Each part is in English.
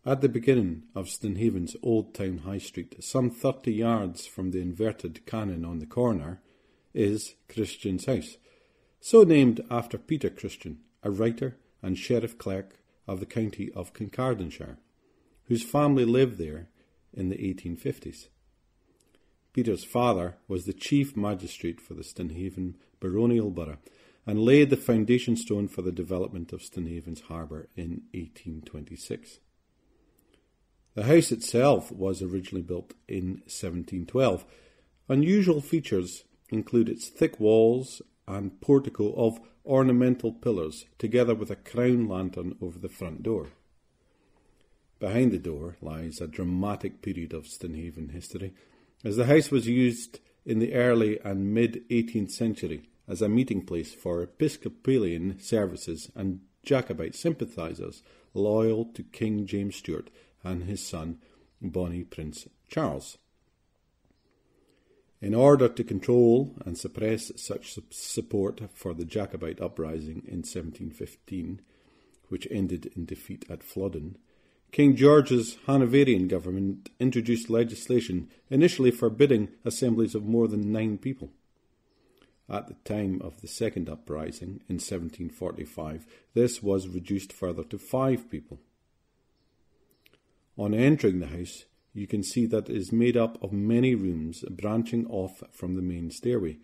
At the beginning of Stonehaven's Old Town High Street, some 30 yards from the inverted cannon on the corner, is Christian's house, so named after Peter Christian, a writer and sheriff clerk of the county of Kincardineshire, whose family lived there in the 1850s. Peter's father was the chief magistrate for the Stonehaven baronial borough and laid the foundation stone for the development of Stonehaven's harbour in 1826. The house itself was originally built in 1712. Unusual features include its thick walls and portico of ornamental pillars, together with a crown lantern over the front door. Behind the door lies a dramatic period of Stonehaven history, as the house was used in the early and mid-18th century as a meeting place for Episcopalian services and Jacobite sympathisers loyal to King James Stuart and his son, Bonnie Prince Charles. In order to control and suppress such support for the Jacobite uprising in 1715, which ended in defeat at Flodden, King George's Hanoverian government introduced legislation initially forbidding assemblies of more than 9 people. At the time of the second uprising in 1745, this was reduced further to 5 people. On entering the house, you can see that it is made up of many rooms branching off from the main stairway.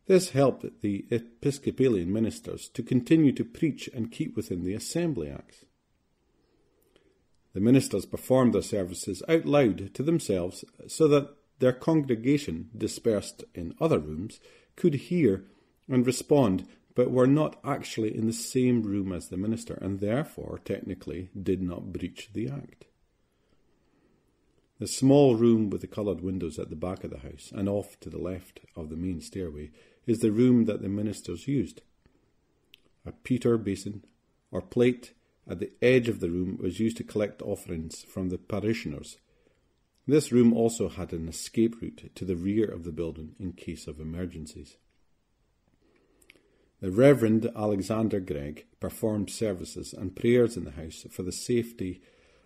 This helped the Episcopalian ministers to continue to preach and keep within the Assembly Acts. The ministers performed their services out loud to themselves so that their congregation, dispersed in other rooms, could hear and respond, but were not actually in the same room as the minister, and therefore technically did not breach the act. The small room with the coloured windows at the back of the house and off to the left of the main stairway is the room that the ministers used. A pewter basin or plate at the edge of the room was used to collect offerings from the parishioners. This room also had an escape route to the rear of the building in case of emergencies. The Reverend Alexander Gregg performed services and prayers in the house for the safety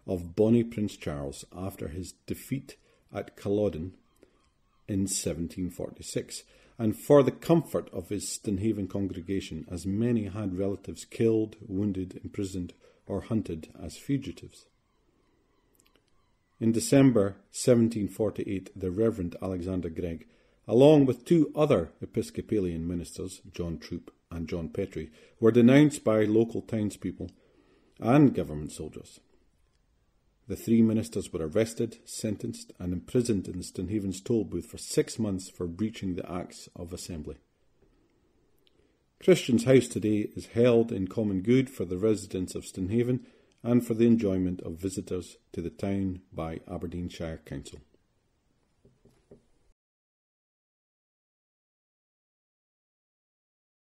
of Bonnie Prince Charles after his defeat at Culloden in 1746, and for the comfort of his Stonehaven congregation, as many had relatives killed, wounded, imprisoned, or hunted as fugitives. In December 1748, the Reverend Alexander Gregg, along with 2 other Episcopalian ministers, John Troop and John Petrie, were denounced by local townspeople and government soldiers. The 3 ministers were arrested, sentenced, and imprisoned in the Stonehaven's toll booth for 6 months for breaching the Acts of Assembly. Christian's house today is held in common good for the residents of Stonehaven and for the enjoyment of visitors to the town by Aberdeenshire Council.